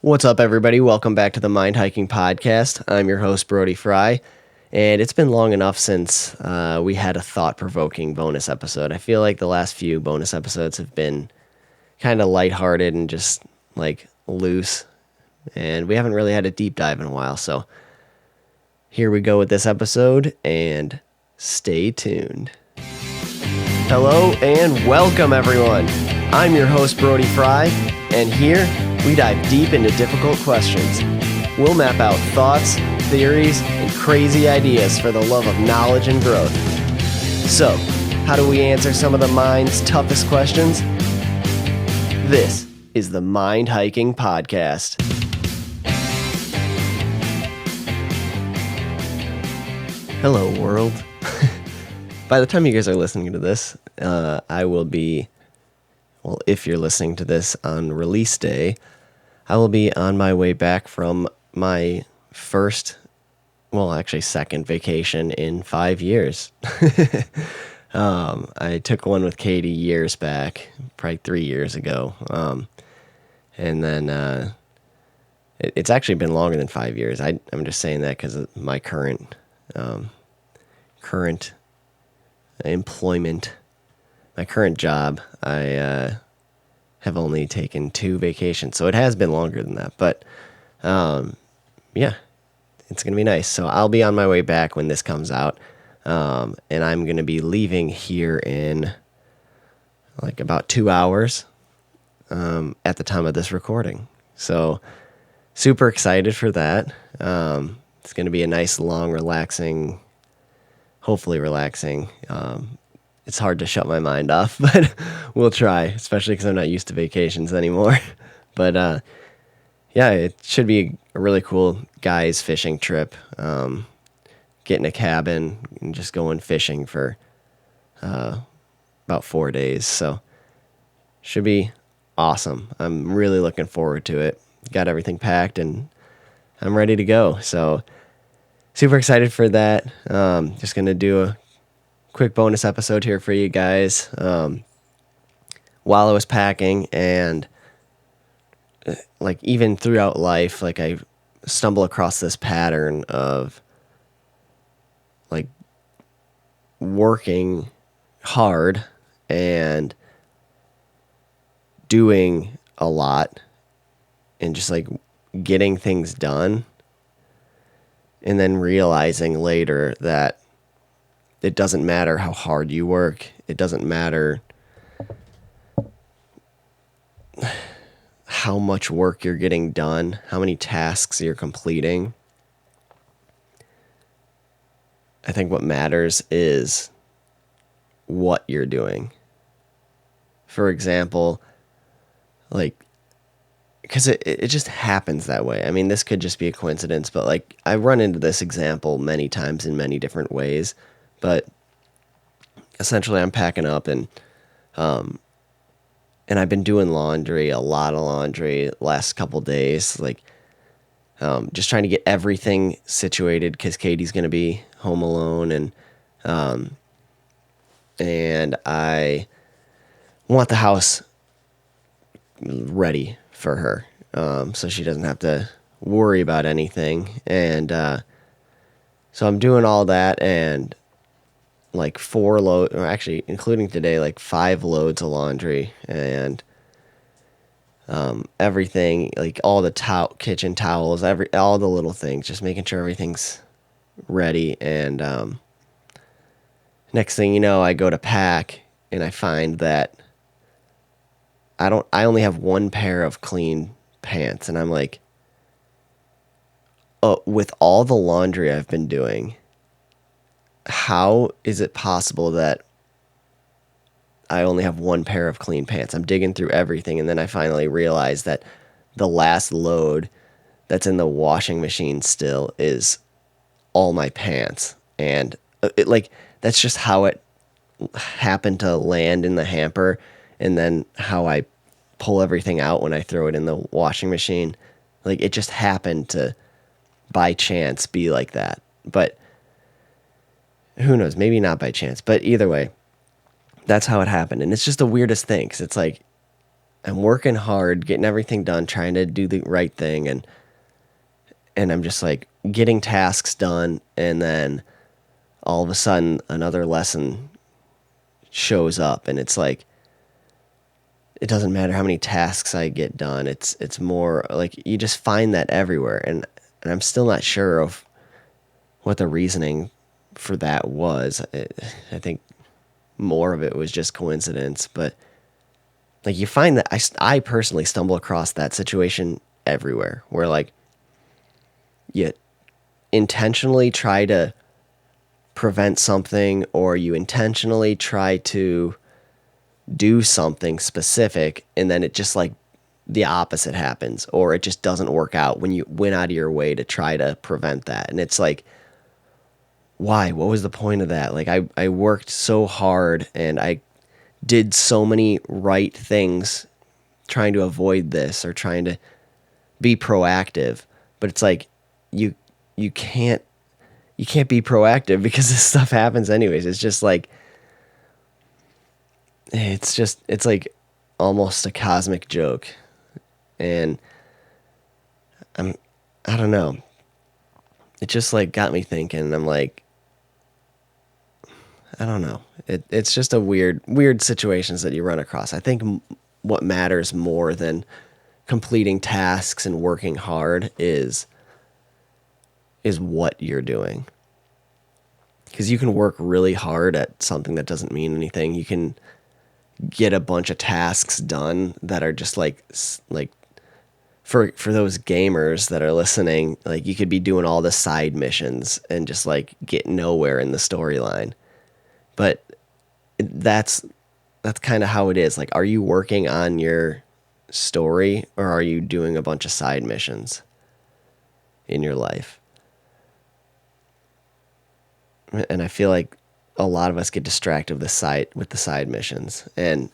What's up, everybody? Welcome back to the Mind Hiking Podcast. I'm your host, Brody Frye, and it's been long enough since we had a thought-provoking bonus episode. I feel like the last few bonus episodes have been kind of lighthearted and just, loose, and we haven't really had a deep dive in a while, so here we go with this episode, and stay tuned. Hello, and welcome, everyone. I'm your host, Brody Frye, and here we dive deep into difficult questions. We'll map out thoughts, theories, and crazy ideas for the love of knowledge and growth. So, how do we answer some of the mind's toughest questions? This is the Mind Hiking Podcast. Hello, world. By the time you guys are listening to this, I will be, well, if you're listening to this on release day, I will be on my way back from my second vacation in 5 years. I took one with Katie years back, probably 3 years ago. And then it's actually been longer than 5 years. I'm just saying that because of my current employment, my current job. I have only taken 2 vacations, so it has been longer than that. But yeah, it's gonna be nice. So I'll be on my way back when this comes out, and I'm gonna be leaving here in about 2 hours at the time of this recording. So super excited for that. It's gonna be a nice, long, relaxing, hopefully relaxing. It's hard to shut my mind off, but we'll try, especially because I'm not used to vacations anymore. But yeah, it should be a really cool guys fishing trip. Get in a cabin and just going fishing for about 4 days. So should be awesome. I'm really looking forward to it. Got everything packed and I'm ready to go. So super excited for that. Just going to do a quick bonus episode here for you guys while I was packing, and even throughout life, I stumble across this pattern of working hard and doing a lot and just getting things done, and then realizing later that it doesn't matter how hard you work. It doesn't matter how much work you're getting done, how many tasks you're completing. I think what matters is what you're doing. For example, because it just happens that way. I mean, this could just be a coincidence, but I run into this example many times in many different ways. But essentially, I'm packing up, and I've been doing laundry, a lot of laundry, last couple days. Just trying to get everything situated because Katie's gonna be home alone, and I want the house ready for her, so she doesn't have to worry about anything. And so I'm doing all that, and 4 loads, or actually including today, 5 loads of laundry, and everything, all the kitchen towels, all the little things, just making sure everything's ready. And next thing you know, I go to pack, and I find that I only have 1 pair of clean pants, and I'm like, oh, with all the laundry I've been doing, how is it possible that I only have 1 pair of clean pants? I'm digging through everything, and then I finally realize that the last load that's in the washing machine still is all my pants. And that's just how it happened to land in the hamper, and then how I pull everything out when I throw it in the washing machine. It just happened to, by chance, be like that. But who knows? Maybe not by chance. But either way, that's how it happened. And it's just the weirdest thing, because it's I'm working hard, getting everything done, trying to do the right thing, and I'm just like getting tasks done, and then all of a sudden another lesson shows up, and it's like it doesn't matter how many tasks I get done. It's more like you just find that everywhere, and I'm still not sure of what the reasoning for that was. I think more of it was just coincidence, but like you find that I personally stumble across that situation everywhere where like you intentionally try to prevent something, or you intentionally try to do something specific, and then it just like the opposite happens, or it just doesn't work out when you went out of your way to try to prevent that. And it's like, why? What was the point of that? Like I worked so hard and I did so many right things trying to avoid this or trying to be proactive, but it's like you you can't you can't be proactive because this stuff happens anyways. It's just like it's like almost a cosmic joke. And I'm I don't know. It just like got me thinking. I'm like, I don't know. It's just a weird situations that you run across. I think what matters more than completing tasks and working hard is what you're doing. Because you can work really hard at something that doesn't mean anything. You can get a bunch of tasks done that are just like for those gamers that are listening, like you could be doing all the side missions and just like get nowhere in the storyline. But that's kind of how it is. Like, are you working on your story, or are you doing a bunch of side missions in your life? And I feel like a lot of us get distracted with the side missions. And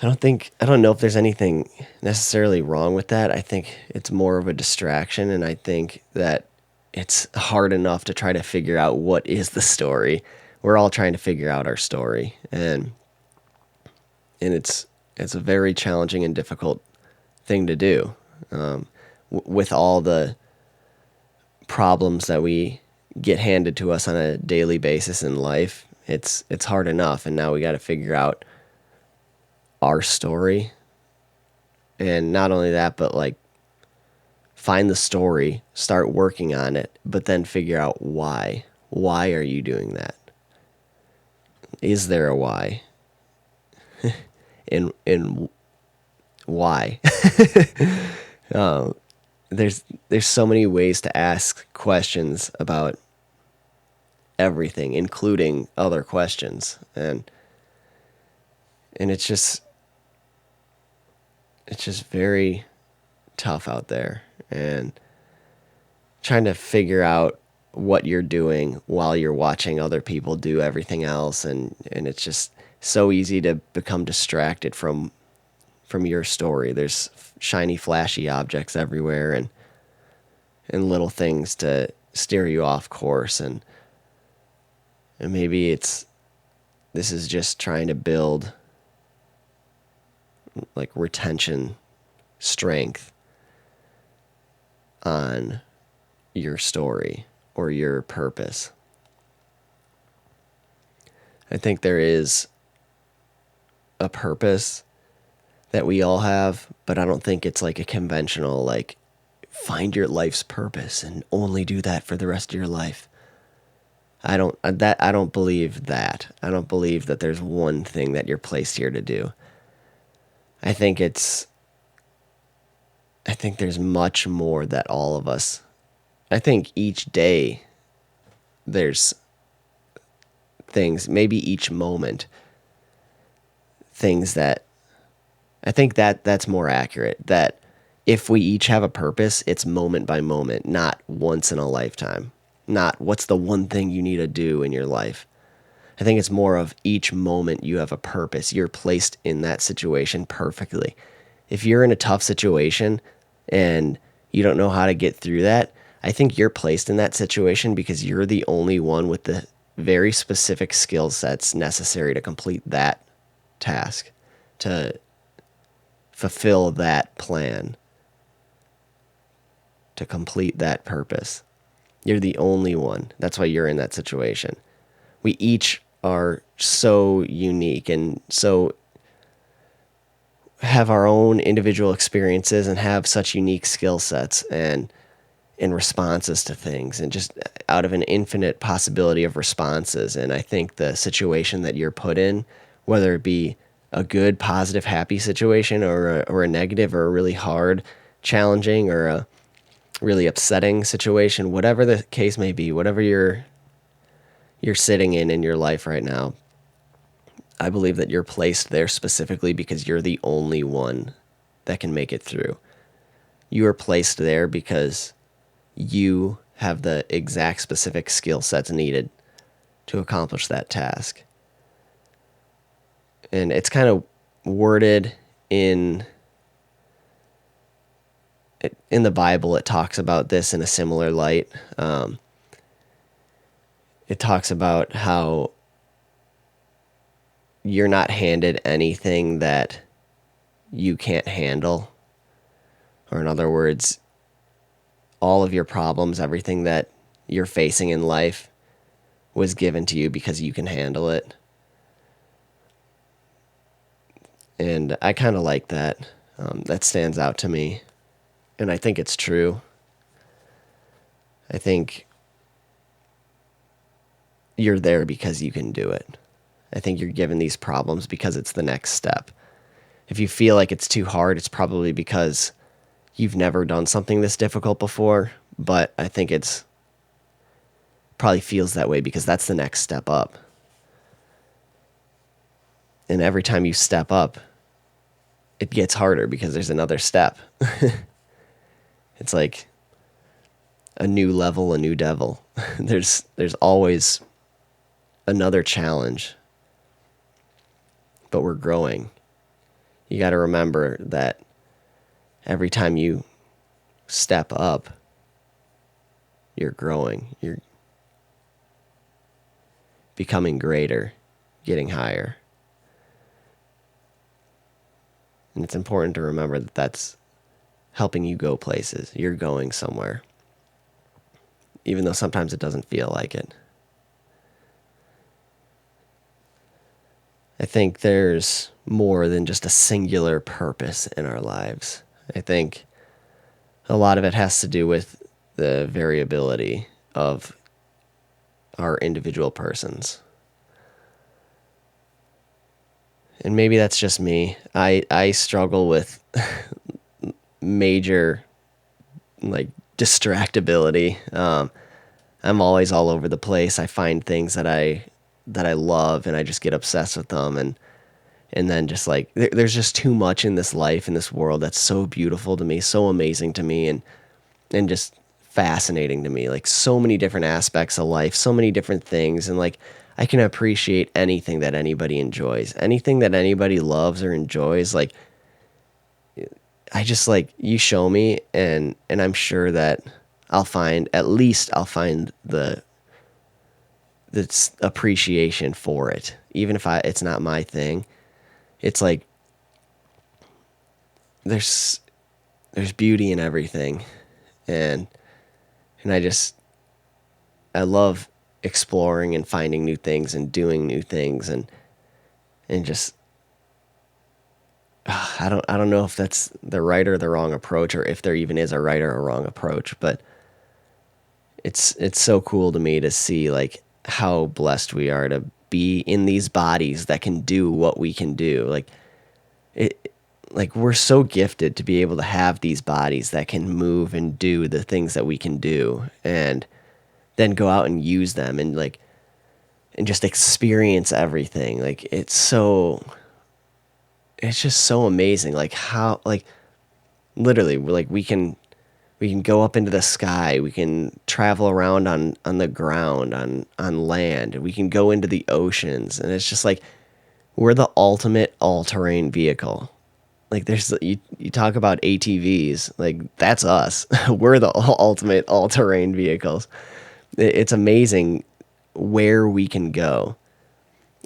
I don't know if there's anything necessarily wrong with that. I think it's more of a distraction, and I think that it's hard enough to try to figure out what is the story. We're all trying to figure out our story, and it's a very challenging and difficult thing to do. With all the problems that we get handed to us on a daily basis in life, it's hard enough, and now we got to figure out our story. And not only that, but like find the story, start working on it, but then figure out why. Why are you doing that? Is there a why? And why? There's so many ways to ask questions about everything, including other questions, and it's just very tough out there, and trying to figure out what you're doing while you're watching other people do everything else, and it's just so easy to become distracted from your story. There's shiny flashy objects everywhere, and little things to steer you off course, and maybe this is just trying to build like retention strength on your story or your purpose. I think there is a purpose that we all have, but I don't think it's like a conventional, like, find your life's purpose and only do that for the rest of your life. I don't believe that. I don't believe that there's one thing that you're placed here to do. I think there's much more that all of us, I think each day there's things, maybe each moment, things that, I think that's more accurate, that if we each have a purpose, it's moment by moment, not once in a lifetime, not what's the one thing you need to do in your life. I think it's more of each moment you have a purpose. You're placed in that situation perfectly. If you're in a tough situation and you don't know how to get through that, I think you're placed in that situation because you're the only one with the very specific skill sets necessary to complete that task, to fulfill that plan, to complete that purpose. You're the only one. That's why you're in that situation. We each are so unique and so have our own individual experiences and have such unique skill sets and in responses to things, and just out of an infinite possibility of responses. And I think the situation that you're put in, whether it be a good, positive, happy situation or a negative or a really hard, challenging or a really upsetting situation, whatever the case may be, whatever you're sitting in your life right now, I believe that you're placed there specifically because you're the only one that can make it through. You are placed there because you have the exact specific skill sets needed to accomplish that task. And it's kind of worded in the Bible. It talks about this in a similar light. It talks about how you're not handed anything that you can't handle. Or in other words, all of your problems, everything that you're facing in life was given to you because you can handle it. And I kind of like that. That stands out to me. And I think it's true. I think you're there because you can do it. I think you're given these problems because it's the next step. If you feel like it's too hard, it's probably because you've never done something this difficult before. But I think it's probably feels that way because that's the next step up. And every time you step up, it gets harder because there's another step. It's like a new level, a new devil. There's always another challenge, but we're growing. You got to remember that every time you step up, you're growing. You're becoming greater, getting higher. And it's important to remember that that's helping you go places. You're going somewhere, even though sometimes it doesn't feel like it. I think there's more than just a singular purpose in our lives. I think a lot of it has to do with the variability of our individual persons. And maybe that's just me. I struggle with major distractibility. I'm always all over the place. I find things that I love and I just get obsessed with them, and then just there's just too much in this life, in this world that's so beautiful to me, so amazing to me, and just fascinating to me. Like so many different aspects of life, so many different things, and I can appreciate anything that anybody enjoys, anything that anybody loves or enjoys. I just you show me, and I'm sure that I'll find the appreciation for it, even if it's not my thing. It's there's beauty in everything, and I love exploring and finding new things and doing new things, and just I don't know if that's the right or the wrong approach, or if there even is a right or a wrong approach, but it's so cool to me to see how blessed we are to be in these bodies that can do what we can do. We're so gifted to be able to have these bodies that can move and do the things that we can do, and then go out and use them and just experience everything. It's just so amazing. How literally we can go up into the sky, we can travel around on the ground, on land, we can go into the oceans, and it's just we're the ultimate all-terrain vehicle. There's you talk about ATVs, that's us. We're the ultimate all-terrain vehicles. It's amazing where we can go.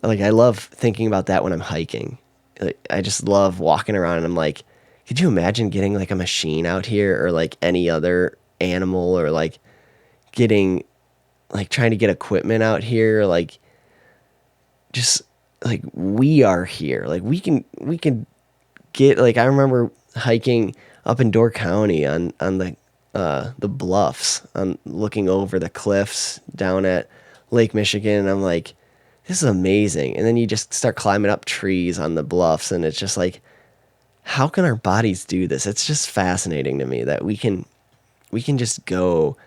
I love thinking about that when I'm hiking. I just love walking around, and I'm Could you imagine getting like a machine out here or like any other animal or like getting like trying to get equipment out here like just like we are here. Like we can get like I remember hiking up in Door County on the bluffs, on looking over the cliffs down at Lake Michigan, and I'm like, this is amazing. And then you just start climbing up trees on the bluffs, and it's just like, how can our bodies do this? It's just fascinating to me that we can just go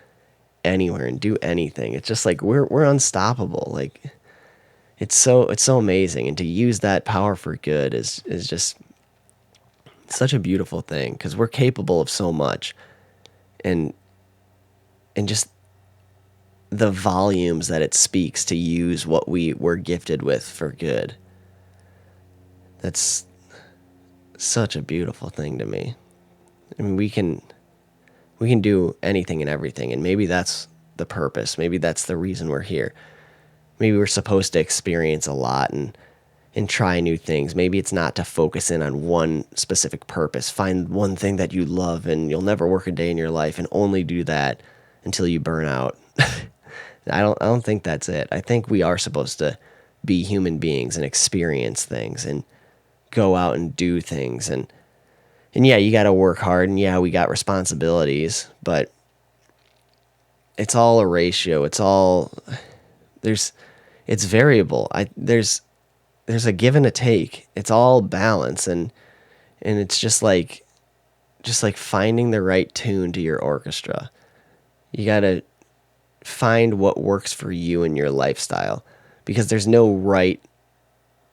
anywhere and do anything. It's just like we're unstoppable. Like it's so amazing, and to use that power for good is just such a beautiful thing because we're capable of so much, and just the volumes that it speaks to use what we were gifted with for good. That's such a beautiful thing to me. I mean, we can do anything and everything, and maybe that's the purpose. Maybe that's the reason we're here. Maybe we're supposed to experience a lot and try new things. Maybe it's not to focus in on one specific purpose. Find one thing that you love and you'll never work a day in your life and only do that until you burn out. I don't think that's it. I think we are supposed to be human beings and experience things and go out and do things, and yeah, you got to work hard, and yeah, we got responsibilities, but it's all a ratio. There's it's variable. There's a give and a take. It's all balance, and it's just like finding the right tune to your orchestra. You got to find what works for you and your lifestyle, because there's no right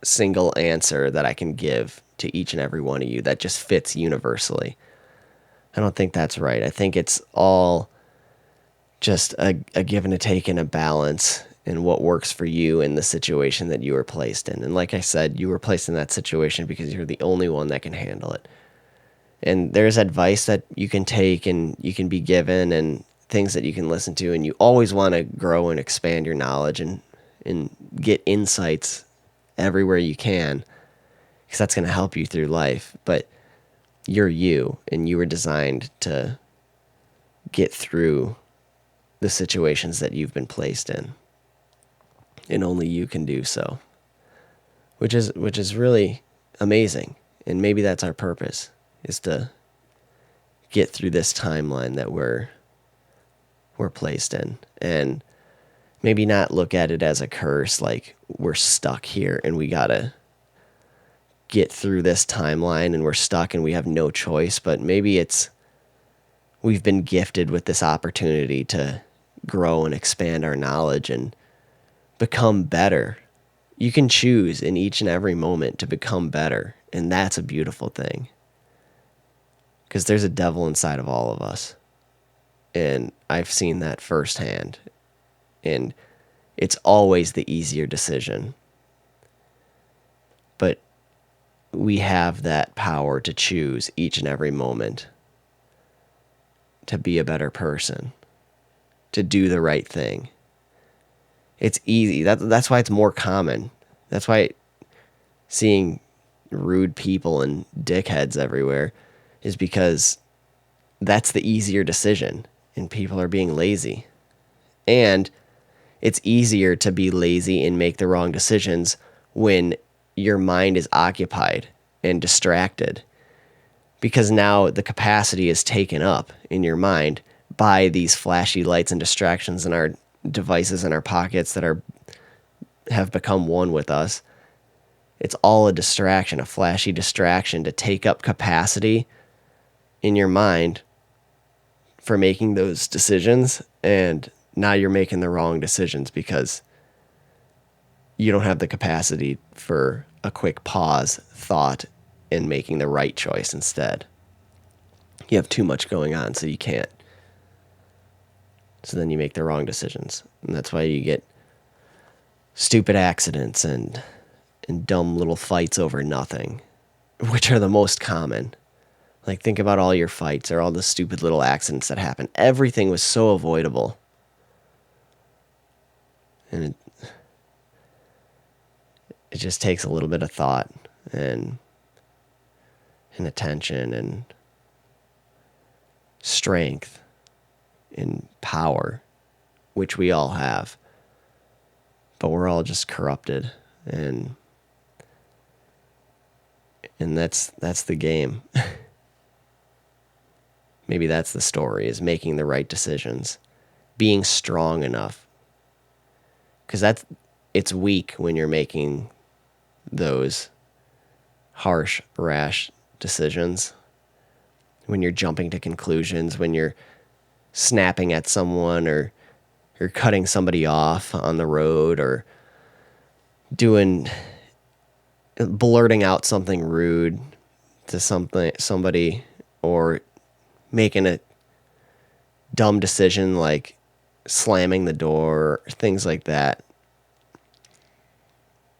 single answer that I can give to each and every one of you that just fits universally. I don't think that's right. I think it's all just a give and a take and a balance in what works for you in the situation that you were placed in. And like I said, you were placed in that situation because you're the only one that can handle it. And there's advice that you can take and you can be given and things that you can listen to, and you always want to grow and expand your knowledge and get insights everywhere you can, because that's going to help you through life. But you're you, and you were designed to get through the situations that you've been placed in, and only you can do so, which is really amazing. And maybe that's our purpose, is to get through this timeline that we're placed in, and maybe not look at it as a curse, like we're stuck here and we gotta get through this timeline and we're stuck and we have no choice. But maybe it's we've been gifted with this opportunity to grow and expand our knowledge and become better. You can choose in each and every moment to become better, and that's a beautiful thing, because there's a devil inside of all of us, and I've seen that firsthand. And it's always the easier decision, but we have that power to choose each and every moment to be a better person, to do the right thing. It's easy. That's why it's more common. That's why seeing rude people and dickheads everywhere is because that's the easier decision, and people are being lazy. And it's easier to be lazy and make the wrong decisions when your mind is occupied and distracted, because now the capacity is taken up in your mind by these flashy lights and distractions in our devices in our pockets that have become one with us. It's all a distraction, a flashy distraction to take up capacity in your mind for making those decisions. And now you're making the wrong decisions because you don't have the capacity for a quick pause, thought, and making the right choice instead. You have too much going on, so you can't. So then you make the wrong decisions. And that's why you get stupid accidents and dumb little fights over nothing, which are the most common. Like, think about all your fights or all the stupid little accidents that happen. Everything was so avoidable. And it just takes a little bit of thought. And and attention and strength and power, which we all have. But we're all just corrupted, and that's the game. Maybe that's the story, is making the right decisions, being strong enough. Because it's weak when you're making those harsh, rash decisions, when you're jumping to conclusions, when you're snapping at someone, or you're cutting somebody off on the road, or blurting out something rude to somebody, or making a dumb decision like slamming the door, things like that.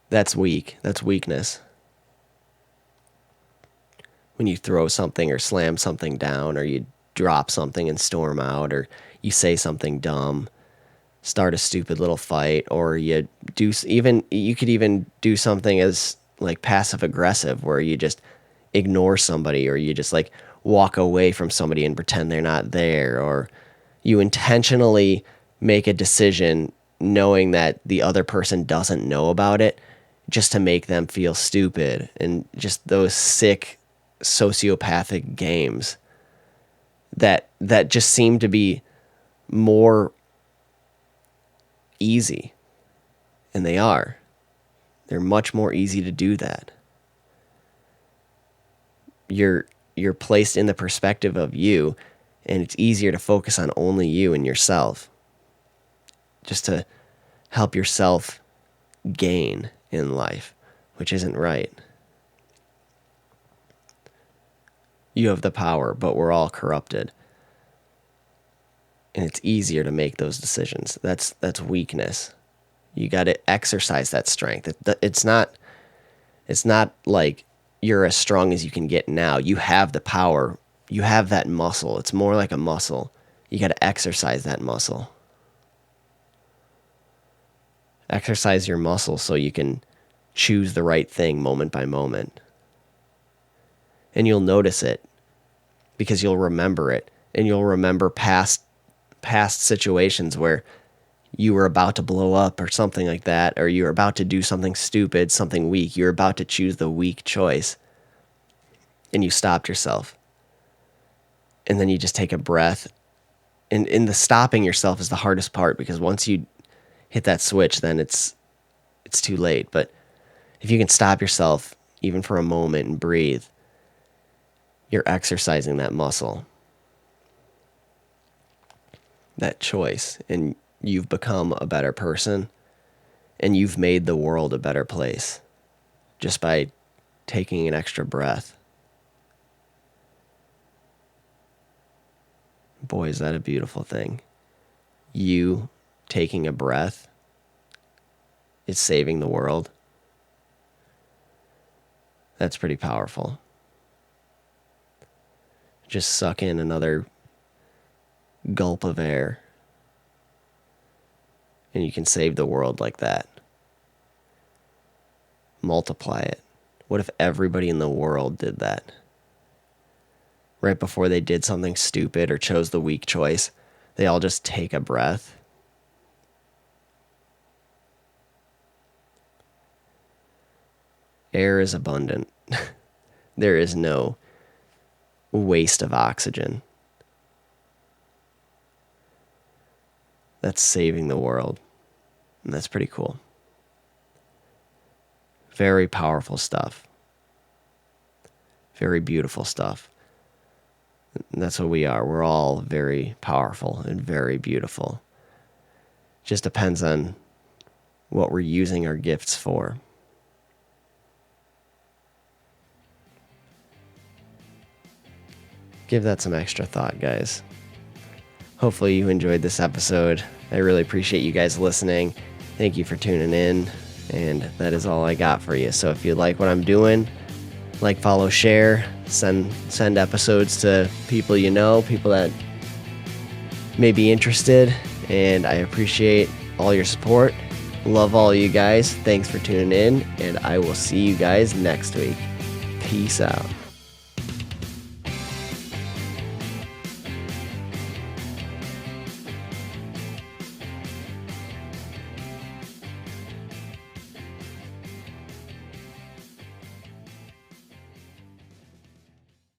That's weak. That's weakness. When you throw something or slam something down, or you drop something and storm out, or you say something dumb, start a stupid little fight, or you could even do something as like passive aggressive, where you just ignore somebody, or you just like walk away from somebody and pretend they're not there, or you intentionally make a decision knowing that the other person doesn't know about it, just to make them feel stupid. And just those sick sociopathic games that just seem to be more easy. And they're much more easy to do that. You're placed in the perspective of you, and it's easier to focus on only you and yourself, just to help yourself gain in life, which isn't right. You have the power, but we're all corrupted. And it's easier to make those decisions. That's weakness. You got to exercise that strength. It's not like you're as strong as you can get now. You have the power. You have that muscle. It's more like a muscle. You got to exercise that muscle. Exercise your muscle so you can choose the right thing moment by moment. And you'll notice it, because you'll remember it, and you'll remember past situations where you were about to blow up or something like that, or you were about to do something stupid, something weak. You're about to choose the weak choice, and you stopped yourself. And then you just take a breath. And the stopping yourself is the hardest part, because once you hit that switch, then it's too late. But if you can stop yourself even for a moment and breathe, you're exercising that muscle, that choice, and you've become a better person, and you've made the world a better place just by taking an extra breath. Boy, is that a beautiful thing. You taking a breath is saving the world. That's pretty powerful. Just suck in another gulp of air, and you can save the world like that. Multiply it. What if everybody in the world did that? Right before they did something stupid or chose the weak choice, they all just take a breath. Air is abundant. There is no waste of oxygen. That's saving the world. And that's pretty cool. Very powerful stuff. Very beautiful stuff. And that's what we are. We're all very powerful and very beautiful. Just depends on what we're using our gifts for. Give that some extra thought, guys. Hopefully you enjoyed this episode. I really appreciate you guys listening. Thank you for tuning in. And that is all I got for you. So if you like what I'm doing, like, follow, share, send episodes to people you know, people that may be interested. And I appreciate all your support. Love all you guys. Thanks for tuning in. And I will see you guys next week. Peace out.